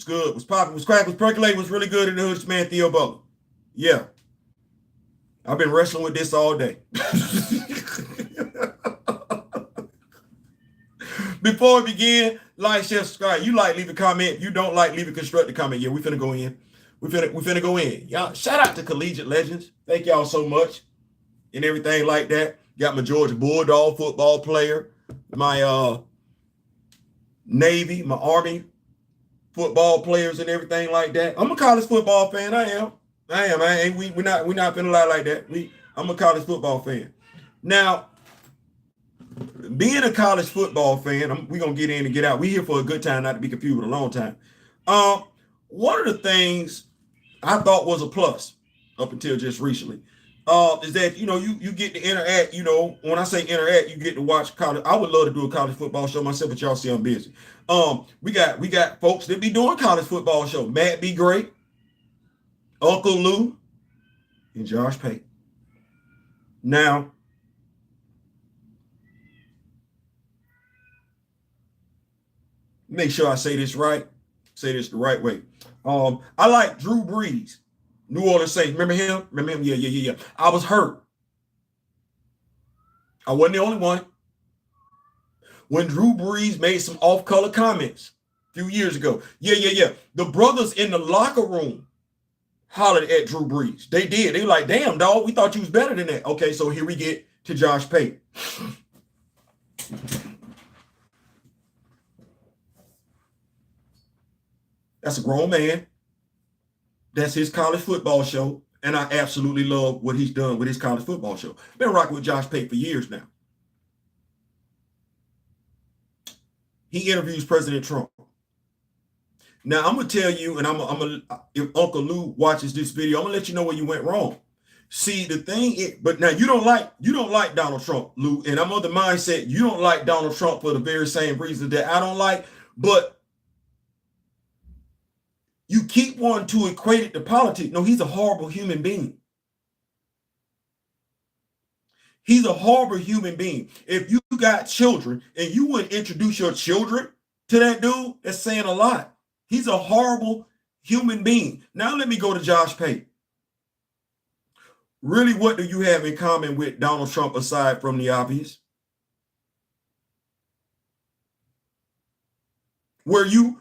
good? Was popping? Was cracking? Was percolating? Was really good in the hood, man. Theo Butler. Yeah, I've been wrestling with this all day. Before we begin, like, share, subscribe. You like, leave a comment. You don't like, leave a constructive comment. Yeah, we finna go in. We finna go in. Y'all, shout out to Collegiate Legends. Thank y'all so much and everything like that. Got my Georgia Bulldog football player, my Navy, my Army football players and everything like that. I'm a college football fan. I am. We're not finna lie like that. I'm a college football fan. Now, being a college football fan, we're gonna get in and get out. We're here for a good time, not to be confused with a long time. One of the things I thought was a plus up until just recently is that you get to interact. When I say interact, you get to watch college. I would love to do a college football show myself, but y'all see I'm busy. We got folks that be doing college football show. Matt B. Great, Uncle Lou, and Josh Pate. Now, make sure I say this right. Say this the right way. I like Drew Brees, New Orleans Saints. Remember him? Yeah. I was hurt. I wasn't the only one. When Drew Brees made some off-color comments a few years ago. Yeah. The brothers in the locker room hollered at Drew Brees. They did. They were like, damn, dog, we thought you was better than that. Okay, so here we get to Josh Pate. That's a grown man. That's his college football show. And I absolutely love what he's done with his college football show. Been rocking with Josh Pate for years now. He interviews President Trump. Now, I'm going to tell you, and if Uncle Lou watches this video, I'm going to let you know where you went wrong. See, the thing is, but now you don't like Donald Trump, Lou, and I'm of the mindset you don't like Donald Trump for the very same reason that I don't like, but you keep wanting to equate it to politics. No, he's a horrible human being. He's a horrible human being. If you got children and you wouldn't introduce your children to that dude, that's saying a lot. He's a horrible human being. Now let me go to Josh Pate. Really, what do you have in common with Donald Trump aside from the obvious? Where you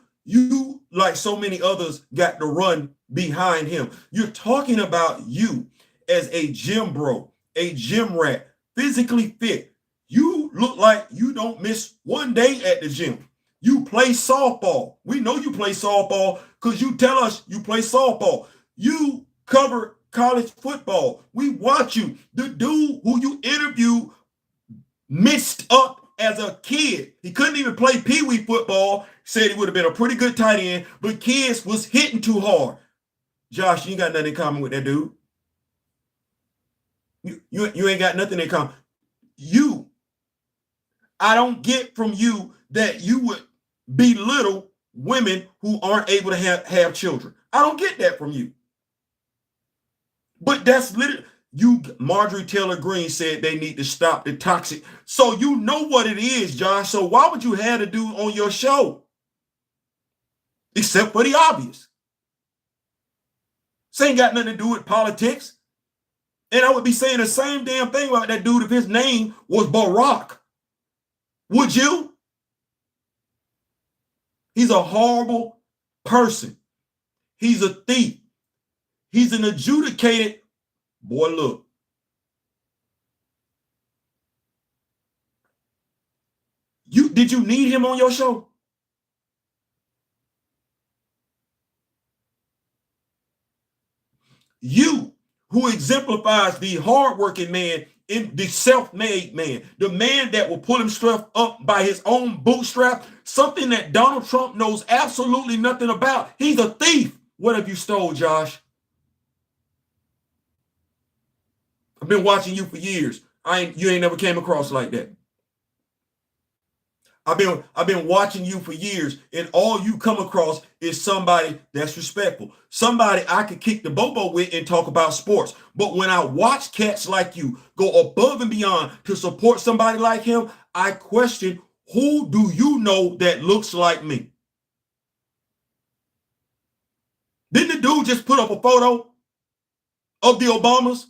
like so many others got to run behind him. You're talking about you as a gym bro, a gym rat, physically fit. You look like you don't miss one day at the gym. You play softball. We know you play softball because you tell us you play softball. You cover college football. We watch you. The dude who you interviewed messed up as a kid. He couldn't even play pee-wee football. Said he would have been a pretty good tight end, but kids was hitting too hard. Josh, you ain't got nothing in common with that dude. You ain't got nothing in common. I don't get from you that you would belittle women who aren't able to have children. I don't get that from you. But that's literally, Marjorie Taylor Greene said they need to stop the toxic. So you know what it is, Josh. So why would you have a dude on your show? Except for the obvious. This ain't got nothing to do with politics. And I would be saying the same damn thing about that dude if his name was Barack. Would you? He's a horrible person. He's a thief. He's an adjudicated, boy, look. Did you need him on your show? You, who exemplifies the hardworking man, in the self-made man, the man that will pull himself up by his own bootstrap, something that Donald Trump knows absolutely nothing about. He's a thief. What have you stole, Josh? I've been watching you for years. You ain't never came across like that. I've been watching you for years, and all you come across is somebody that's respectful, somebody I could kick the bobo with and talk about sports. But when I watch cats like you go above and beyond to support somebody like him, I question, who do you know that looks like me? Didn't the dude just put up a photo of the Obamas?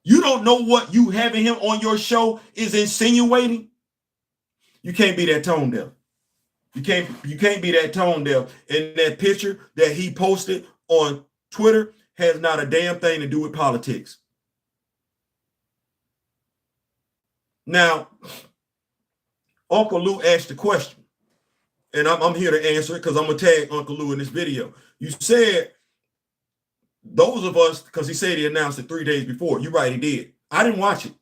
You don't know what you having him on your show is insinuating. You can't be that tone deaf. You can't be that tone deaf. And that picture that he posted on Twitter has not a damn thing to do with politics. Now, Uncle Lou asked the question, and I'm here to answer it because I'm gonna tag Uncle Lou in this video. You said those of us, because he said he announced it 3 days before. You're right, he did. I didn't watch it.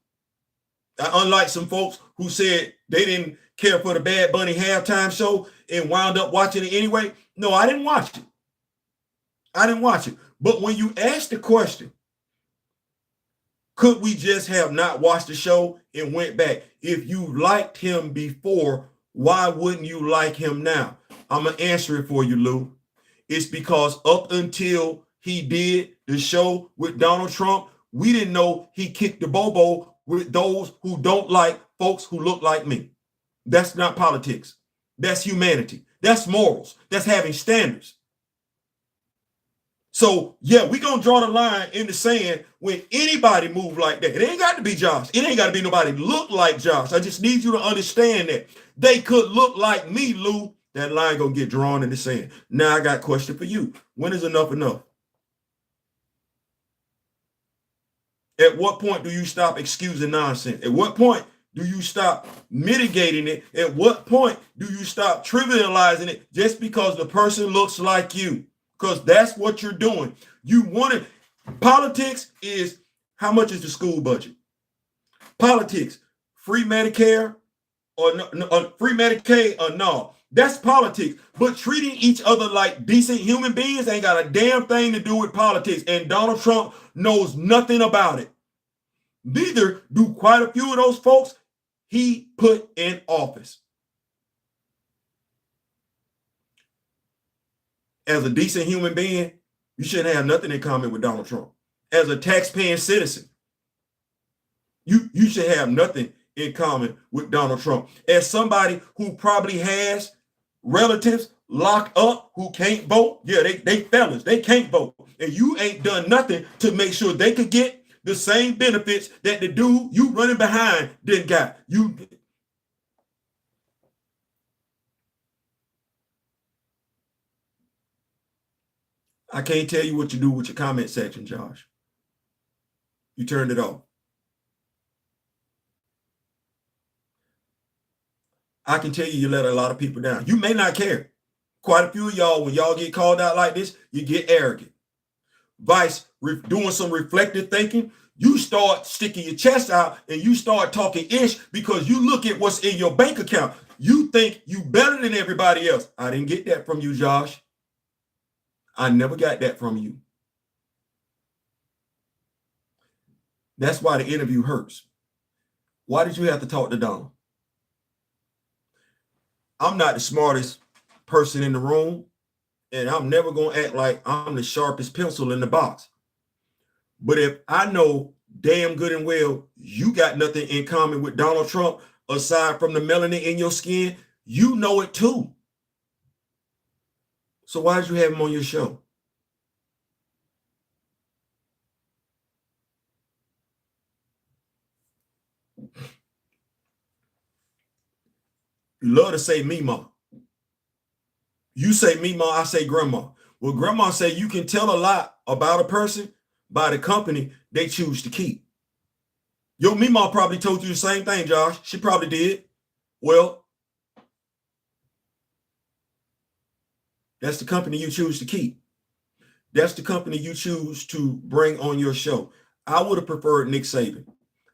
Unlike some folks who said they didn't care for the Bad Bunny halftime show and wound up watching it anyway. No, I didn't watch it. I didn't watch it. But when you ask the question, could we just have not watched the show and went back? If you liked him before, why wouldn't you like him now? I'm going to answer it for you, Lou. It's because up until he did the show with Donald Trump, we didn't know he kicked the bobo with those who don't like folks who look like me. That's not politics. That's humanity. That's morals. That's having standards. So, yeah, we're going to draw the line in the sand when anybody move like that. It ain't got to be Josh. It ain't got to be nobody look like Josh. I just need you to understand that. They could look like me, Lou. That line going to get drawn in the sand. Now I got a question for you. When is enough enough? At what point do you stop excusing nonsense? At what point do you stop mitigating it? At what point do you stop trivializing it just because the person looks like you? Because that's what you're doing. You want it. Politics is how much is the school budget? Politics, free Medicare or no, free Medicaid or no. That's politics. But treating each other like decent human beings ain't got a damn thing to do with politics. And Donald Trump knows nothing about it. Neither do quite a few of those folks he put in office. As a decent human being, you shouldn't have nothing in common with Donald Trump. As a taxpaying citizen, you should have nothing in common with Donald Trump. As somebody who probably has relatives locked up who can't vote, yeah, they felons, they can't vote. And you ain't done nothing to make sure they could get the same benefits that the dude you running behind didn't got. I can't tell you what you do with your comment section, Josh. You turned it off. I can tell you let a lot of people down. You may not care. Quite a few of y'all, when y'all get called out like this, you get arrogant. Vice, doing some reflective thinking, you start sticking your chest out and you start talking ish because you look at what's in your bank account. You think you better than everybody else. I didn't get that from you, Josh. I never got that from you. That's why the interview hurts. Why did you have to talk to Donald? I'm not the smartest person in the room, and I'm never going to act like I'm the sharpest pencil in the box. But if I know damn good and well you got nothing in common with Donald Trump aside from the melanin in your skin, you know it too. So why did you have him on your show? You love to say Mima. You say Mima, I say Grandma. Well, Grandma say you can tell a lot about a person by the company they choose to keep. Your Mima probably told you the same thing, Josh. She probably did. Well, that's the company you choose to keep. That's the company you choose to bring on your show. I would have preferred Nick Saban.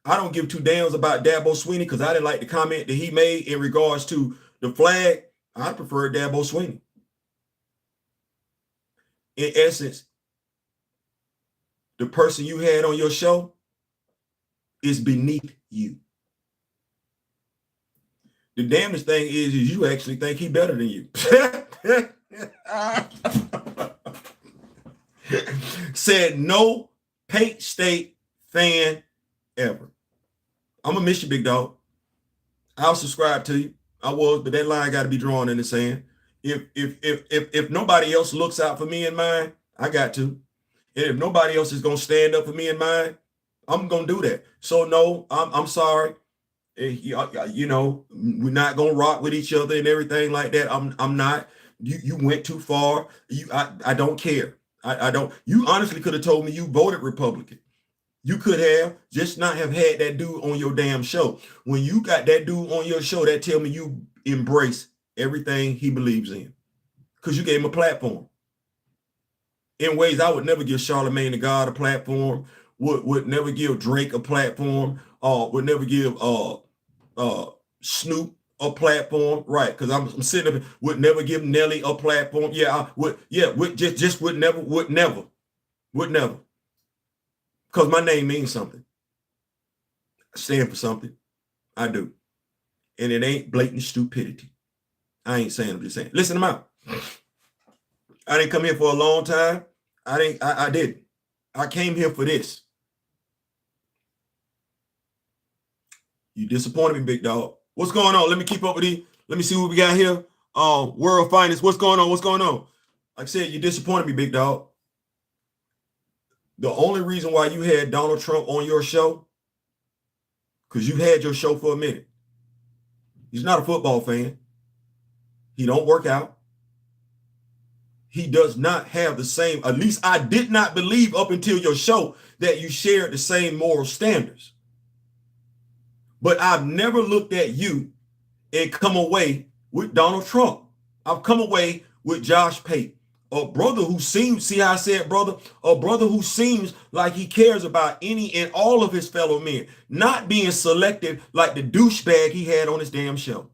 I don't give two damns about Dabo Swinney because I didn't like the comment that he made in regards to the flag. I prefer Dabo Swinney. In essence, the person you had on your show is beneath you. The damnest thing is you actually think he better than you. Said no Pate State fan ever. I'm gonna miss you, big dog. I'll subscribe to you. I was, but that line got to be drawn in the sand. If nobody else looks out for me and mine, I got to. And if nobody else is gonna stand up for me and mine, I'm gonna do that. So no, I'm sorry. You know, we're not gonna rock with each other and everything like that. I'm not. You went too far. I don't care. I don't. You honestly could have told me you voted Republican. You could have just not have had that dude on your damn show. When you got that dude on your show, that tell me you embrace everything he believes in, because you gave him a platform in ways I would never give Charlemagne the God a platform. Would never give Drake a platform. Would never give Snoop a platform, right? Because I'm sitting up, would never give Nelly a platform. Yeah, I would. Yeah, would just would never. Because my name means something. I stand for something. I do, and it ain't blatant stupidity. I ain't saying. I'm just saying. Listen them out. I didn't come here for a long time. I didn't. I came here for this. You disappointed me, big dog. What's going on? Let me keep up with you. Let me see what we got here. World Finest. What's going on? What's going on? Like I said, you disappointed me, big dog. The only reason why you had Donald Trump on your show, because you had your show for a minute. He's not a football fan. He don't work out. He does not have the same, at least I did not believe up until your show that you shared the same moral standards. But I've never looked at you and come away with Donald Trump. I've come away with Josh Pate, a brother who seems, see how I said brother? A brother who seems like he cares about any and all of his fellow men, not being selective like the douchebag he had on his damn show.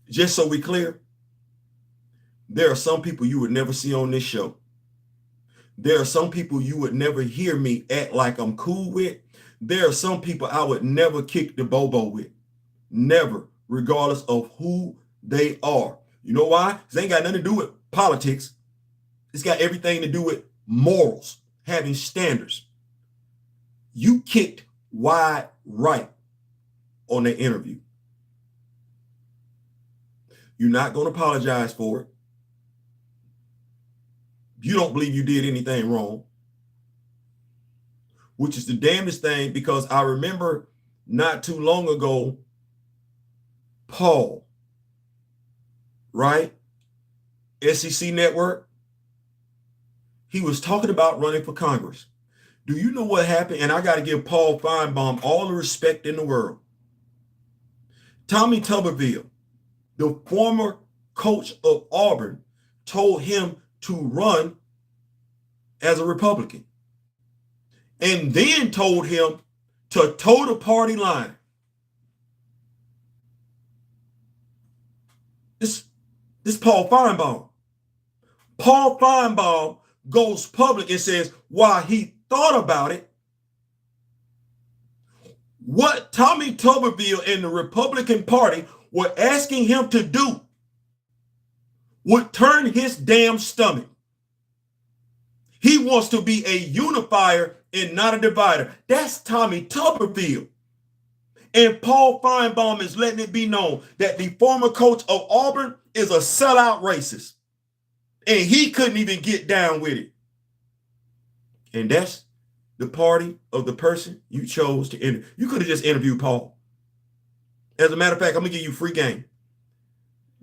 Just so we clear, there are some people you would never see on this show. There are some people you would never hear me act like I'm cool with. There are some people I would never kick the bobo with. Never, regardless of who they are. You know why? Because it ain't got nothing to do with politics. It's got everything to do with morals, having standards. You kicked wide right on the interview. You're not going to apologize for it. You don't believe you did anything wrong, which is the damnedest thing, because I remember not too long ago, Paul, right? SEC Network, he was talking about running for Congress. Do you know what happened? And I got to give Paul Feinbaum all the respect in the world. Tommy Tuberville, the former coach of Auburn, told him to run as a Republican, and then told him to toe the party line. This Paul Feinbaum. Paul Feinbaum goes public and says why he thought about it. What Tommy Tuberville and the Republican Party were asking him to do would turn his damn stomach. He wants to be a unifier and not a divider. That's Tommy Tuberville. And Paul Feinbaum is letting it be known that the former coach of Auburn is a sellout racist. And he couldn't even get down with it. And that's the party of the person you chose to interview. You could have just interviewed Paul. As a matter of fact, I'm going to give you free game.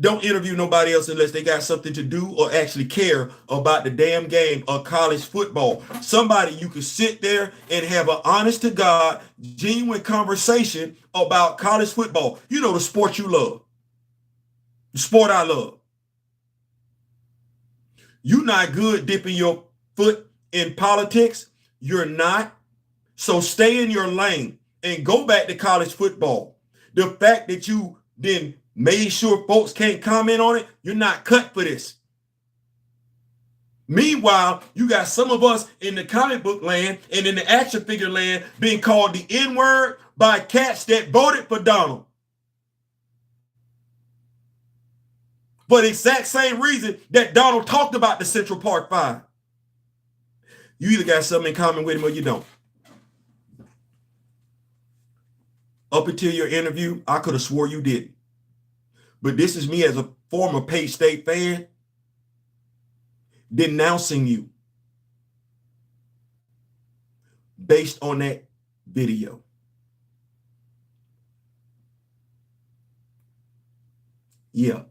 Don't interview nobody else unless they got something to do or actually care about the damn game of college football. Somebody you could sit there and have an honest to God, genuine conversation about college football. You know, the sport you love. The sport I love. You're not good dipping your foot in politics. You're not. So stay in your lane and go back to college football. The fact that you then made sure folks can't comment on it, you're not cut for this. Meanwhile, you got some of us in the comic book land and in the action figure land being called the N-word by cats that voted for Donald. For the exact same reason that Donald talked about the Central Park Five. You either got something in common with him or you don't. Up until your interview, I could have swore you didn't. But this is me as a former Pate State fan denouncing you based on that video. Yeah,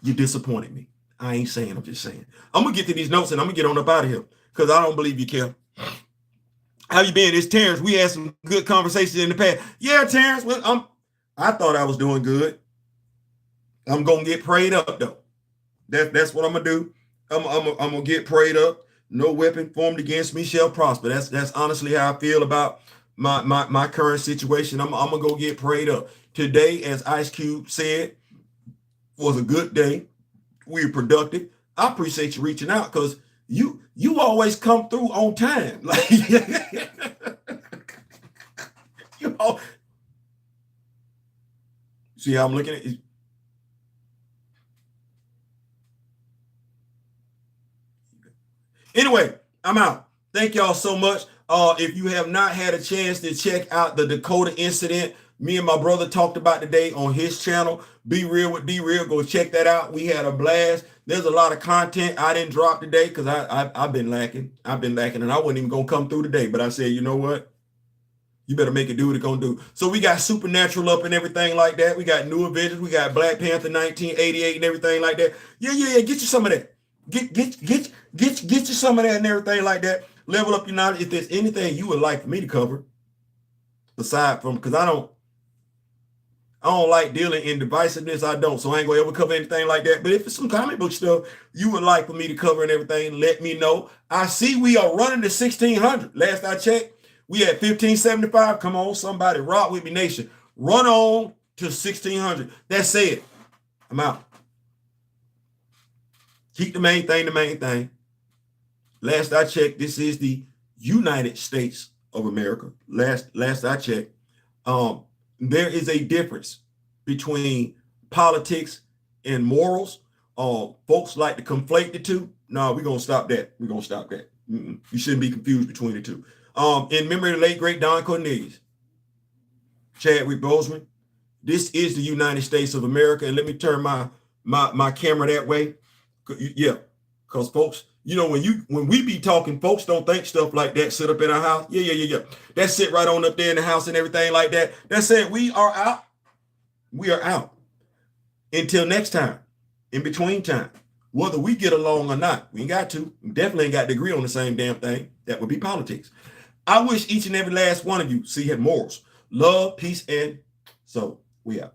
you disappointed me. I ain't saying, I'm just saying. I'm going to get to these notes and I'm going to get on up out of here because I don't believe you care. How you been? It's Terrence. We had some good conversations in the past. Yeah, Terrence, well, I thought I was doing good. I'm going to get prayed up, though. That's what I'm going to do. I'm going to get prayed up. No weapon formed against me shall prosper. That's honestly how I feel about my current situation. I'm going to go get prayed up. Today, as Ice Cube said, was a good day. We were productive. I appreciate you reaching out because you always come through on time. Like you know, see how I'm looking at it? Anyway, I'm out. Thank y'all so much. If you have not had a chance to check out the Dakota incident, me and my brother talked about today on his channel, Be Real with D Real. Go check that out. We had a blast. There's a lot of content I didn't drop today because I've been lacking. And I wasn't even gonna come through today. But I said, you know what? You better make it do what it's gonna do. So we got Supernatural up and everything like that. We got New Avengers. We got Black Panther 1988 and everything like that. Yeah. Get you some of that. Get you some of that and everything like that. Level up your knowledge. If there's anything you would like for me to cover, aside from, because I don't like dealing in divisiveness. I don't. So I ain't gonna ever cover anything like that. But if it's some comic book stuff you would like for me to cover and everything, let me know. I see we are running to 1,600. Last I checked, we had 1,575. Come on, somebody rock with me, nation. Run on to 1,600. That's it. I'm out. Keep the main thing the main thing. Last I checked, this is the United States of America. Last I checked. There is a difference between politics and morals. Folks like to conflate the two. No, we're going to stop that. You shouldn't be confused between the two. In memory of the late, great Don Cornelius, Chadwick Boseman, this is the United States of America. And let me turn my camera that way. Yeah, because folks, you know, when we be talking, folks don't think stuff like that sit up in our house. Yeah. That sit right on up there in the house and everything like that. That's it. We are out. We are out. Until next time, in between time, whether we get along or not, we ain't got to. We definitely ain't got to agree on the same damn thing. That would be politics. I wish each and every last one of you see had morals, love, peace, and so we out.